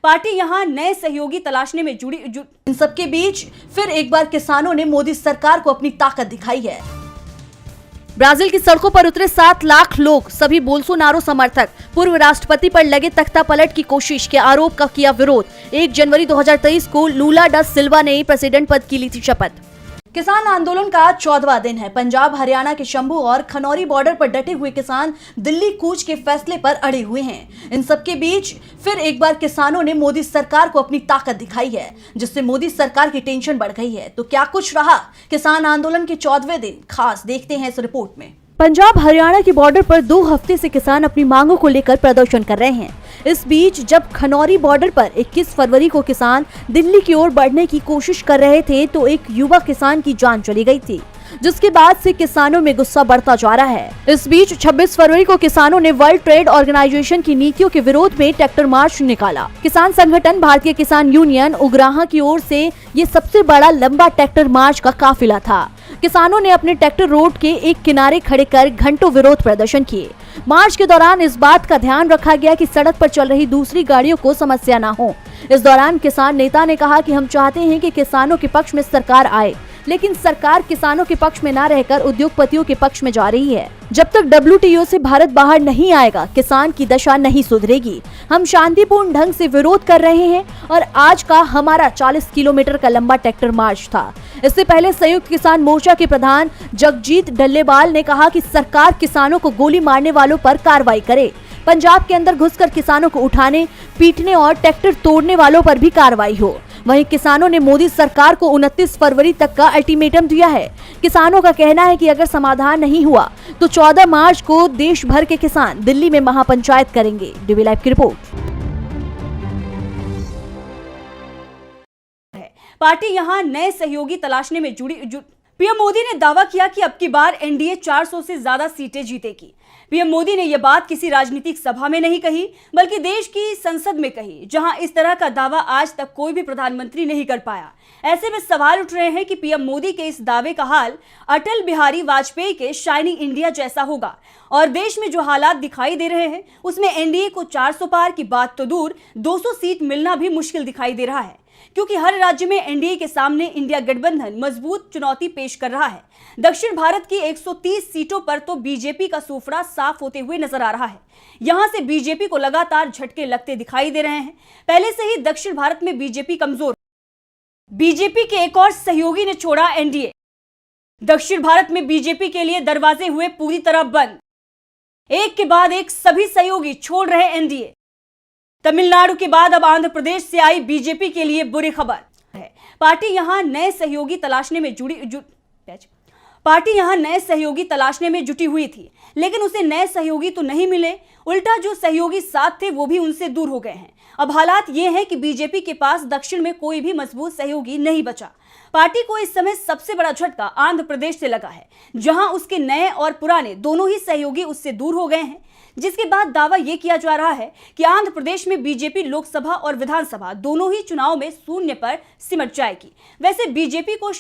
Party यहां नए सहयोगी तलाशने में जुटी। इन सबके बीच फिर एक बार किसानों ने मोदी सरकार को अपनी ताकत दिखाई है। ब्राजील की सड़कों पर उतरे 7 लाख लोग, सभी बोल्सोनारो समर्थक। पूर्व राष्ट्रपति पर लगे तख्ता पलट की कोशिश के आरोप का किया विरोध। 1 जनवरी 2023 को लूला डा सिल्वा ने प्रेसिडेंट पद की ली थी शपथ। किसान आंदोलन का 14वां दिन है। पंजाब हरियाणा के शंभू और खनौरी बॉर्डर पर डटे हुए किसान दिल्ली कूच के फैसले पर अड़े हुए हैं। इन सबके बीच फिर एक बार किसानों ने मोदी सरकार को अपनी ताकत दिखाई है, जिससे मोदी सरकार की टेंशन बढ़ गई है। तो क्या कुछ रहा किसान आंदोलन के 14वें दिन, खास देखते हैं इस रिपोर्ट में। पंजाब हरियाणा की बॉर्डर पर 2 हफ्ते से किसान अपनी मांगों को लेकर प्रदर्शन कर रहे हैं। इस बीच जब खनौरी बॉर्डर पर 21 फरवरी को किसान दिल्ली की ओर बढ़ने की कोशिश कर रहे थे तो एक युवा किसान की जान चली गई थी, जिसके बाद से किसानों में गुस्सा बढ़ता जा रहा है। इस बीच 26 फरवरी को किसानों ने वर्ल्ड ट्रेड ऑर्गेनाइजेशन की नीतियों के विरोध में ट्रैक्टर मार्च निकाला। किसान संगठन भारतीय किसान यूनियन उग्राहा की ओर से ये सबसे बड़ा लंबा ट्रैक्टर मार्च का काफिला था। किसानों ने अपने ट्रैक्टर रोड के एक किनारे खड़े कर घंटों विरोध प्रदर्शन किए। मार्च के दौरान इस बात का ध्यान रखा गया कि सड़क पर चल रही दूसरी गाड़ियों को समस्या न हो। इस दौरान किसान नेता ने कहा कि हम चाहते हैं कि किसानों के पक्ष में सरकार आए, लेकिन सरकार किसानों के पक्ष में न रहकर उद्योगपतियों के पक्ष में जा रही है। जब तक WTO से भारत बाहर नहीं आएगा, किसान की दशा नहीं सुधरेगी। हम शांतिपूर्ण ढंग से विरोध कर रहे हैं और आज का हमारा 40 किलोमीटर का लंबा ट्रैक्टर मार्च था। इससे पहले संयुक्त किसान मोर्चा के प्रधान जगजीत डल्लेवाल ने कहा कि सरकार किसानों को गोली मारने वालों पर कार्रवाई करे। पंजाब के अंदर घुसकर किसानों को उठाने, पीटने और ट्रैक्टर तोड़ने वालों पर भी कार्रवाई हो। वहीं किसानों ने मोदी सरकार को 29 फरवरी तक का अल्टीमेटम दिया है। किसानों का कहना है कि अगर समाधान नहीं हुआ तो 14 मार्च को देश भर के किसान दिल्ली में महापंचायत करेंगे। डीवी लाइव की रिपोर्ट। पार्टी यहां नए सहयोगी तलाशने में जुटी। पीएम मोदी ने दावा किया कि अब की बार एनडीए 400 से ज्यादा सीटें जीतेगी। पीएम मोदी ने यह बात किसी राजनीतिक सभा में नहीं कही, बल्कि देश की संसद में कही, जहां इस तरह का दावा आज तक कोई भी प्रधानमंत्री नहीं कर पाया। ऐसे में सवाल उठ रहे हैं कि पीएम मोदी के इस दावे का हाल अटल बिहारी वाजपेयी के शाइनिंग इंडिया जैसा होगा। और देश में जो हालात दिखाई दे रहे हैं उसमें एनडीए को 400 पार की बात तो दूर, 200 सीट मिलना भी मुश्किल दिखाई दे रहा है, क्योंकि हर राज्य में एनडीए के सामने इंडिया गठबंधन मजबूत चुनौती पेश कर रहा है। दक्षिण भारत की 130 सीटों पर तो बीजेपी का सूफड़ा साफ होते हुए नजर आ रहा है। यहां से बीजेपी को लगातार झटके लगते दिखाई दे रहे हैं। पहले से ही दक्षिण भारत में बीजेपी कमजोर। बीजेपी के एक और सहयोगी ने छोड़ा एनडीए। दक्षिण भारत में बीजेपी के लिए दरवाजे हुए पूरी तरह बंद। एक के बाद एक सभी सहयोगी छोड़ रहे एनडीए। तमिलनाडु के बाद अब आंध्र प्रदेश से आई बीजेपी के लिए बुरी खबर है। पार्टी यहां नए सहयोगी तलाशने में जुटी हुई थी, लेकिन उसे नए सहयोगी तो नहीं मिले, उल्टा जो सहयोगी साथ थे वो भी उनसे दूर हो गए हैं। अब हालात ये हैं कि बीजेपी के पास दक्षिण में कोई भी मजबूत सहयोगी नहीं बचा। पार्टी को इस समय सबसे बड़ा झटका आंध्र प्रदेश से लगा है, जहां उसके नए और पुराने दोनों ही सहयोगी उससे दूर हो गए हैं, जिसके बाद दावा यह किया जा रहा है कि आंध्र प्रदेश में बीजेपी लोकसभा और विधानसभा दोनों ही चुनाव में शून्य पर सिमट जाएगी। वैसे बीजेपी को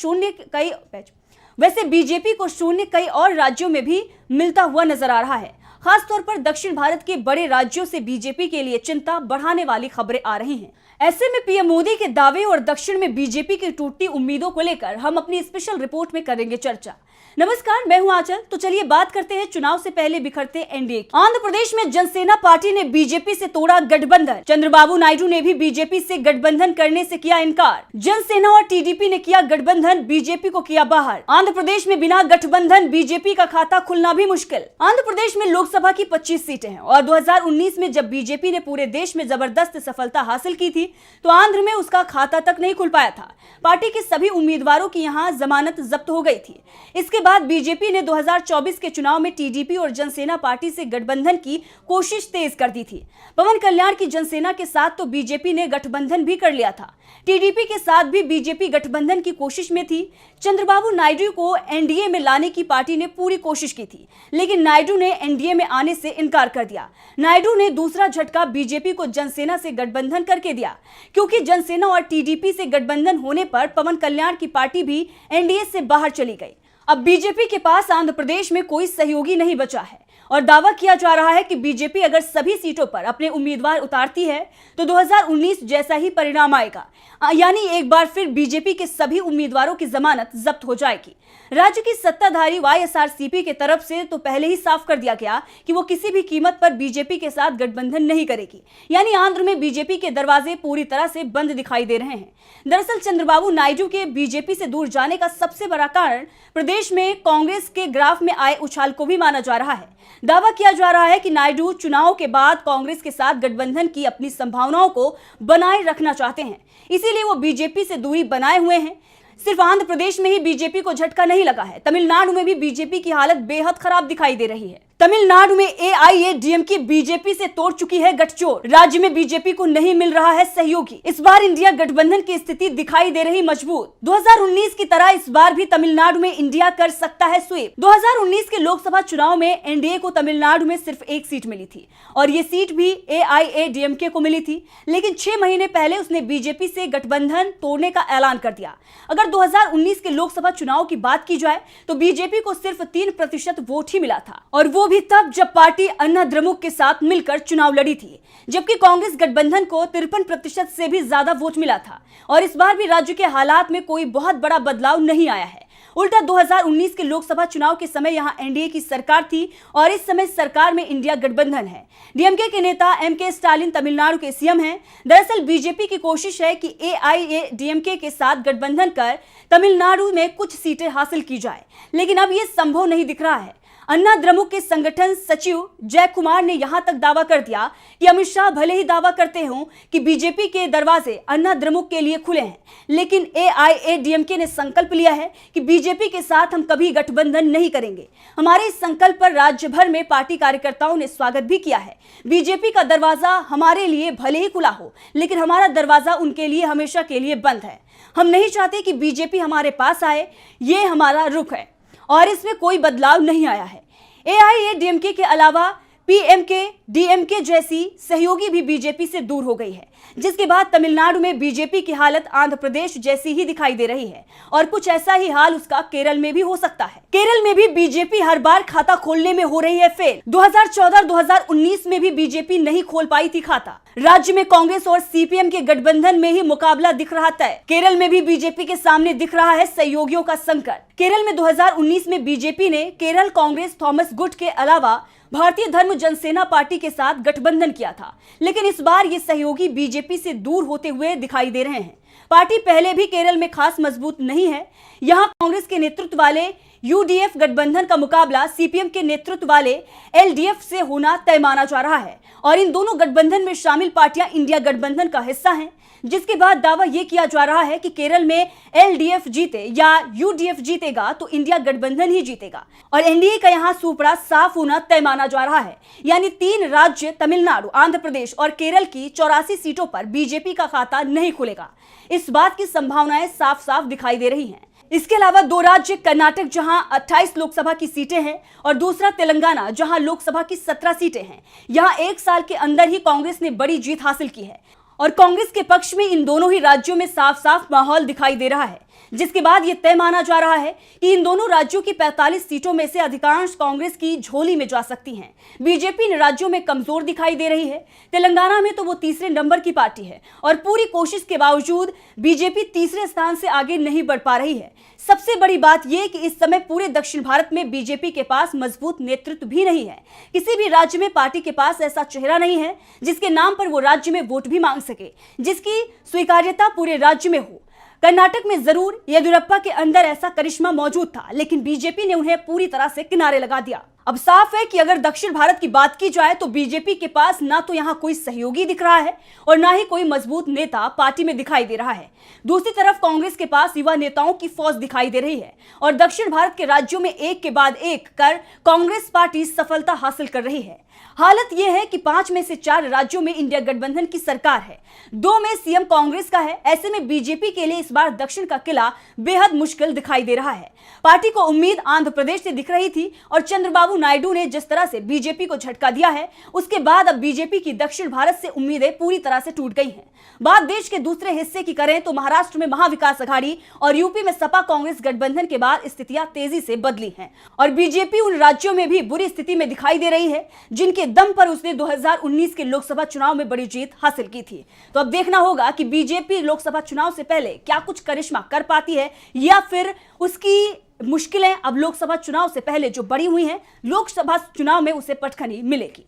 शून्य कई और राज्यों में भी मिलता हुआ नजर आ रहा है। खासतौर पर दक्षिण भारत के बड़े राज्यों से बीजेपी के लिए चिंता बढ़ाने वाली खबरें आ रही हैं। ऐसे में पीएम मोदी के दावे और दक्षिण में बीजेपी की टूटती उम्मीदों को लेकर हम अपनी स्पेशल रिपोर्ट में करेंगे चर्चा। नमस्कार, मैं हूं आंचल। तो चलिए बात करते हैं चुनाव से पहले बिखरते एनडीए की। आंध्र प्रदेश में जनसेना पार्टी ने बीजेपी से तोड़ा गठबंधन। चंद्रबाबू नायडू ने भी बीजेपी से गठबंधन करने से किया इनकार। जनसेना और टीडीपी ने किया गठबंधन, बीजेपी को किया बाहर। आंध्र प्रदेश में बिना गठबंधन बीजेपी का खाता खुलना भी मुश्किल। आंध्र प्रदेश में लोकसभा की 25 सीटें हैं और 2019 में जब बीजेपी ने पूरे देश में जबरदस्त सफलता हासिल की थी तो आंध्र में उसका खाता तक नहीं खुल पाया था। पार्टी के सभी उम्मीदवारों की यहां जमानत जब्त हो गई थी। इसके बाद बीजेपी ने 2024 के चुनाव में टीडीपी और जनसेना पार्टी से गठबंधन की कोशिश तेज कर दी थी। पवन कल्याण की जनसेना के साथ तो बीजेपी ने गठबंधन भी कर लिया था। टीडीपी के साथ भी बीजेपी गठबंधन की कोशिश में थी। चंद्रबाबू नायडू को एनडीए में लाने की पार्टी ने पूरी कोशिश की थी, लेकिन नायडू ने एनडीए में आने से इनकार कर दिया। नायडू ने दूसरा झटका बीजेपी को जनसेना से गठबंधन करके दिया, क्योंकि जनसेना और टीडीपी से गठबंधन होने पर पवन कल्याण की पार्टी भी एनडीए से बाहर चली गई। अब बीजेपी के पास आंध्र प्रदेश में कोई सहयोगी नहीं बचा है और दावा किया जा रहा है कि बीजेपी अगर सभी सीटों पर अपने उम्मीदवार उतारती है तो 2019 जैसा ही परिणाम आएगा, यानी एक बार फिर बीजेपी के सभी उम्मीदवारों की जमानत जब्त हो जाएगी। राज्य की सत्ताधारी वाईएसआरसीपी के तरफ से तो पहले ही साफ कर दिया गया कि वो किसी भी कीमत पर बीजेपी के साथ गठबंधन नहीं करेगी, यानी आंध्र में बीजेपी के दरवाजे पूरी तरह से बंद दिखाई दे रहे हैं। दरअसल चंद्रबाबू नायडू के बीजेपी से दूर जाने का सबसे बड़ा कारण प्रदेश में कांग्रेस के ग्राफ में आए उछाल को भी माना जा रहा है। दावा किया जा रहा है कि नायडू चुनाव के बाद कांग्रेस के साथ गठबंधन की अपनी संभावनाओं को बनाए रखना चाहते हैं, इसीलिए वो बीजेपी से दूरी बनाए हुए हैं। सिर्फ आंध्र प्रदेश में ही बीजेपी को झटका नहीं लगा है, तमिलनाडु में भी बीजेपी की हालत बेहद खराब दिखाई दे रही है। तमिलनाडु में एआईएडीएमके बीजेपी से तोड़ चुकी है गठजोड़। राज्य में बीजेपी को नहीं मिल रहा है सहयोगी। इस बार इंडिया गठबंधन की स्थिति दिखाई दे रही मजबूत। 2019 की तरह इस बार भी तमिलनाडु में इंडिया कर सकता है स्वीप। 2019 के लोकसभा चुनाव में एनडीए को तमिलनाडु में सिर्फ एक सीट मिली थी और ये सीट भी एआईएडीएमके को मिली थी, लेकिन 6 महीने पहले उसने बीजेपी से गठबंधन तोड़ने का ऐलान कर दिया। अगर 2019 के लोकसभा चुनाव की बात की जाए तो बीजेपी को सिर्फ 3% वोट ही मिला था, और वो भी तब जब पार्टी अन्ना द्रमुक के साथ मिलकर चुनाव लड़ी थी, जबकि कांग्रेस गठबंधन को 53% से भी ज्यादा वोट मिला था। और इस बार भी राज्य के हालात में कोई बहुत बड़ा बदलाव नहीं आया है। उल्टा 2019 के लोकसभा चुनाव के समय यहां एनडीए की सरकार थी और इस समय सरकार में इंडिया गठबंधन है। डीएमके के नेता एमके स्टालिन तमिलनाडु के सीएम हैं। दरअसल बीजेपी की कोशिश है कि एआईएडीएमके के साथ गठबंधन कर तमिलनाडु में कुछ सीटें हासिल की जाए, लेकिन अब यह संभव नहीं दिख रहा है। अन्ना द्रमुक के संगठन सचिव जय कुमार ने यहां तक दावा कर दिया कि अमित शाह भले ही दावा करते हों कि बीजेपी के दरवाजे अन्ना द्रमुक के लिए खुले हैं, लेकिन एआईएडीएमके ने संकल्प लिया है कि बीजेपी के साथ हम कभी गठबंधन नहीं करेंगे। हमारे इस संकल्प पर राज्य भर में पार्टी कार्यकर्ताओं ने स्वागत भी किया है। बीजेपी का दरवाजा हमारे लिए भले ही खुला हो, लेकिन हमारा दरवाजा उनके लिए हमेशा के लिए बंद है। हम नहीं चाहते कि बीजेपी हमारे पास आए, ये हमारा रुख है और इसमें कोई बदलाव नहीं आया है। एआईएडीएमके के अलावा पीएमके, डीएमके जैसी सहयोगी भी बीजेपी से दूर हो गई है, जिसके बाद तमिलनाडु में बीजेपी की हालत आंध्र प्रदेश जैसी ही दिखाई दे रही है और कुछ ऐसा ही हाल उसका केरल में भी हो सकता है। केरल में भी बीजेपी हर बार खाता खोलने में हो रही है फेल। 2014 और 2019 में भी बीजेपी नहीं खोल पाई थी खाता। राज्य में कांग्रेस और सीपीएम के गठबंधन में ही मुकाबला दिख रहा तय। केरल में भी बीजेपी के सामने दिख रहा है सहयोगियों का संकट। केरल में 2019 में बीजेपी ने केरल कांग्रेस थॉमस गुट के अलावा भारतीय धर्म जनसेना पार्टी के साथ गठबंधन किया था, लेकिन इस बार ये सहयोगी बीजेपी से दूर होते हुए दिखाई दे रहे हैं। पार्टी पहले भी केरल में खास मजबूत नहीं है। यहां कांग्रेस के नेतृत्व वाले यूडीएफ गठबंधन का मुकाबला सीपीएम के नेतृत्व वाले एलडीएफ से होना तय माना जा रहा है और इन दोनों गठबंधन में शामिल पार्टियां इंडिया गठबंधन का हिस्सा हैं, जिसके बाद दावा यह किया जा रहा है कि केरल में एलडीएफ जीते या यूडीएफ जीतेगा तो इंडिया गठबंधन ही जीतेगा और एनडीए का यहां सुपड़ा साफ होना तय माना जा रहा है। यानी 3 राज्य तमिलनाडु, आंध्र प्रदेश और केरल की 84 सीटों पर बीजेपी का खाता नहीं खुलेगा। इस बात की संभावनाएं साफ साफ दिखाई दे रही हैं। इसके अलावा 2 राज्य कर्नाटक जहां 28 लोकसभा की सीटें हैं और दूसरा तेलंगाना जहां लोकसभा की 17 सीटें हैं। यहां 1 साल के अंदर ही कांग्रेस ने बड़ी जीत हासिल की है और कांग्रेस के पक्ष में इन दोनों ही राज्यों में साफ साफ माहौल दिखाई दे रहा है, जिसके बाद यह तय माना जा रहा है कि इन दोनों राज्यों की 45 सीटों में से अधिकांश कांग्रेस की झोली में जा सकती हैं। बीजेपी इन राज्यों में कमजोर दिखाई दे रही है। तेलंगाना में तो वो तीसरे नंबर की पार्टी है और पूरी कोशिश के बावजूद बीजेपी तीसरे स्थान से आगे नहीं बढ़ पा रही है। सबसे बड़ी बात यह कि इस समय पूरे दक्षिण भारत में बीजेपी के पास मजबूत नेतृत्व भी नहीं है। किसी भी राज्य में पार्टी के पास ऐसा चेहरा नहीं है जिसके नाम पर वो राज्य में वोट भी मांग सके, जिसकी स्वीकार्यता पूरे राज्य में हो। कर्नाटक में जरूर येदियुरप्पा के अंदर ऐसा करिश्मा मौजूद था, लेकिन बीजेपी ने उन्हें पूरी तरह से किनारे लगा दिया। अब साफ है कि अगर दक्षिण भारत की बात की जाए तो बीजेपी के पास ना तो यहाँ कोई सहयोगी दिख रहा है और ना ही कोई मजबूत नेता पार्टी में दिखाई दे रहा है। दूसरी तरफ कांग्रेस के पास युवा नेताओं की फौज दिखाई दे रही है और दक्षिण भारत के राज्यों में एक के बाद एक कर कांग्रेस पार्टी सफलता हासिल कर रही है। हालत यह है कि 5 में से 4 राज्यों में इंडिया गठबंधन की सरकार है, 2 में सीएम कांग्रेस का है। ऐसे में बीजेपी के लिए इस बार दक्षिण का किला बेहद मुश्किल दिखाई दे रहा है। पार्टी को उम्मीद आंध्र प्रदेश से दिख रही थी और चंद्रबाबू नायडू ने जिस तरह से बीजेपी को झटका दिया है, उसके बाद अब बीजेपी की दक्षिण भारत से उम्मीदें पूरी तरह से टूट गई हैं। बात देश के दूसरे हिस्से की करें तो महाराष्ट्र में महाविकास अघाड़ी और यूपी में सपा कांग्रेस गठबंधन के बाद स्थितियां तेजी से बदली हैं और बीजेपी उन राज्यों में भी बुरी स्थिति में दिखाई दे रही है जिनके दम पर उसने 2019 के लोकसभा चुनाव में बड़ी जीत हासिल की थी। तो अब देखना होगा कि बीजेपी लोकसभा चुनाव से पहले क्या कुछ करिश्मा कर पाती है या फिर उसकी मुश्किलें अब लोकसभा चुनाव से पहले जो बड़ी हुई हैं, लोकसभा चुनाव में उसे पटखनी मिलेगी।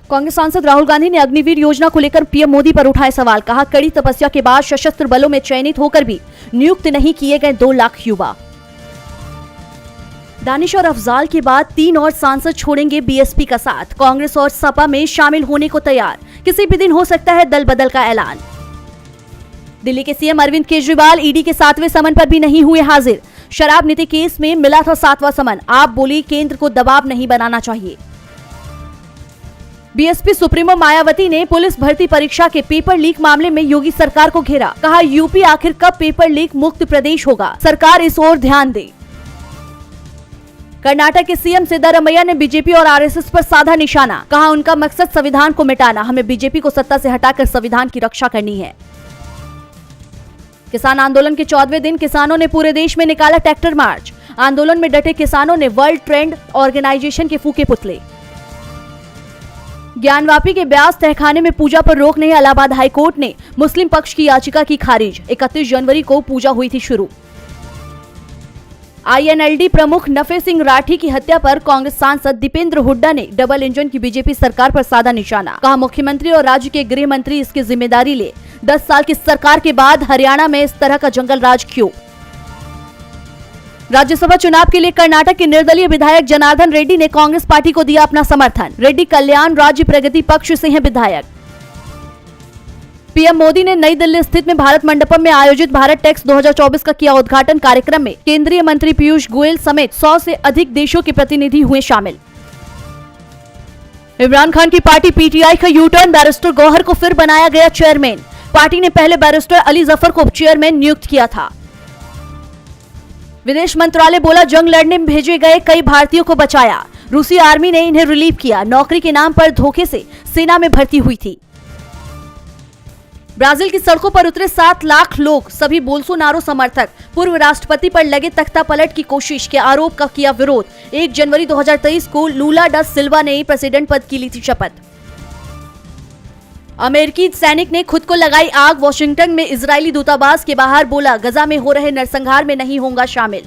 कांग्रेस सांसद राहुल गांधी ने अग्निवीर योजना को लेकर पीएम मोदी पर उठाए सवाल। कहा, कड़ी तपस्या के बाद सशस्त्र बलों में चयनित होकर भी नियुक्त नहीं किए गए 2 लाख युवा। दानिश और अफजाल के बाद 3 और सांसद छोड़ेंगे बीएसपी का साथ। कांग्रेस और सपा में शामिल होने को तैयार, किसी भी दिन हो सकता है दल बदल का ऐलान। दिल्ली के सीएम अरविंद केजरीवाल ईडी के 7वें समन पर भी नहीं हुए हाजिर। शराब नीति केस में मिला था 7वां समन। आप बोली, केंद्र को दबाव नहीं बनाना चाहिए। बीएसपी सुप्रीमो मायावती ने पुलिस भर्ती परीक्षा के पेपर लीक मामले में योगी सरकार को घेरा। कहा, यूपी आखिर कब पेपर लीक मुक्त प्रदेश होगा, सरकार इस ओर ध्यान दे। कर्नाटक के सीएम सिद्धारमैया ने बीजेपी और आरएसएस पर साधा निशाना। कहा, उनका मकसद संविधान को मिटाना, हमें बीजेपी को सत्ता से हटाकर संविधान की रक्षा करनी है। किसान आंदोलन के 14वें दिन किसानों ने पूरे देश में निकाला ट्रैक्टर मार्च। आंदोलन में डटे किसानों ने वर्ल्ड ट्रेड ऑर्गेनाइजेशन के फूके पुतले। ज्ञानवापी के ब्यास तहखाने में पूजा पर रोक नहीं, इलाहाबाद हाईकोर्ट ने मुस्लिम पक्ष की याचिका की खारिज। 31 जनवरी को पूजा हुई थी शुरू। आईएनएलडी प्रमुख नफे सिंह राठी की हत्या पर कांग्रेस सांसद दीपेंद्र हुड्डा ने डबल इंजन की बीजेपी सरकार पर साधा निशाना। कहा, मुख्यमंत्री और राज्य के गृह मंत्री इसकी जिम्मेदारी ले। 10 साल की सरकार के बाद हरियाणा में इस तरह का जंगल राज क्यों? राज्यसभा चुनाव के लिए कर्नाटक के निर्दलीय विधायक जनार्दन रेड्डी ने कांग्रेस पार्टी को दिया अपना समर्थन। रेड्डी कल्याण राज्य प्रगति पक्ष से हैं विधायक। पीएम मोदी ने नई दिल्ली स्थित में भारत मंडपम में आयोजित भारत टेक्स 2024 का किया उद्घाटन। कार्यक्रम में केंद्रीय मंत्री पीयूष गोयल समेत 100 से अधिक देशों के प्रतिनिधि हुए शामिल। इमरान खान की पार्टी पीटीआई का यू टर्न, बैरिस्टर गौहर को फिर बनाया गया चेयरमैन। पार्टी ने पहले बैरिस्टर अली जफर को चेयरमैन नियुक्त किया था। विदेश मंत्रालय बोला, जंग लड़ने में भेजे गए कई भारतीयों को बचाया। रूसी आर्मी ने इन्हें रिलीव किया। नौकरी के नाम पर धोखे से सेना में भर्ती हुई थी। ब्राजील की सड़कों पर उतरे 7 लाख लोग, सभी बोल्सोनारो समर्थक। पूर्व राष्ट्रपति पर लगे तख्ता पलट की कोशिश के आरोप का किया विरोध। 1 जनवरी 2023 को लूला डा सिल्वा ने प्रेसिडेंट पद की ली थी शपथ। अमेरिकी सैनिक ने खुद को लगाई आग। वॉशिंगटन में इजरायली दूतावास के बाहर बोला, गजा में हो रहे नरसंहार में नहीं होगा शामिल।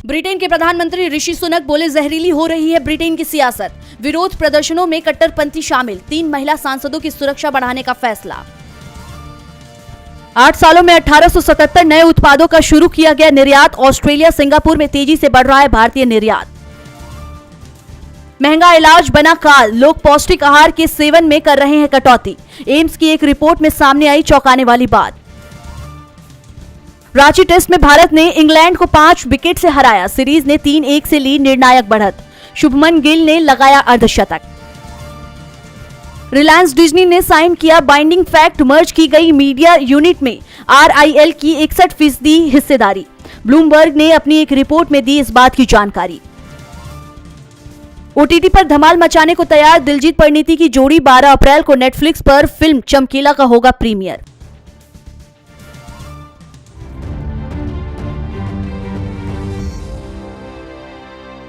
ब्रिटेन के प्रधानमंत्री ऋषि सुनक बोले, जहरीली हो रही है ब्रिटेन की सियासत। विरोध प्रदर्शनों में कट्टरपंथी शामिल। 3 महिला सांसदों की सुरक्षा बढ़ाने का फैसला। 8 सालों में 1877 नए उत्पादों का शुरू किया गया निर्यात। ऑस्ट्रेलिया, सिंगापुर में तेजी से बढ़ रहा है भारतीय निर्यात। महंगा इलाज बना काल, लोग पौष्टिक आहार के सेवन में कर रहे हैं कटौती। एम्स की एक रिपोर्ट में सामने आई चौंकाने वाली बात। रांची टेस्ट में भारत ने इंग्लैंड को 5 विकेट से हराया। सीरीज ने 3-1 से ली निर्णायक बढ़त। शुभमन गिल ने लगाया अर्धशतक। रिलायंस डिज्नी ने साइन किया बाइंडिंग फैक्ट। मर्ज की गई मीडिया यूनिट में आरआईएल की 61% हिस्सेदारी। ब्लूमबर्ग ने अपनी एक रिपोर्ट में दी इस बात की जानकारी। ओटीटी पर धमाल मचाने को तैयार दिलजीत परिणीति की जोड़ी। 12 अप्रैल को नेटफ्लिक्स पर फिल्म चमकीला का होगा प्रीमियर।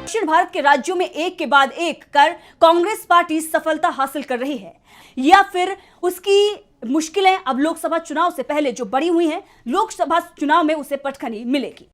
दक्षिण भारत के राज्यों में एक के बाद एक कर कांग्रेस पार्टी सफलता हासिल कर रही है या फिर उसकी मुश्किलें अब लोकसभा चुनाव से पहले जो बड़ी हुई हैं, लोकसभा चुनाव में उसे पटखनी मिलेगी।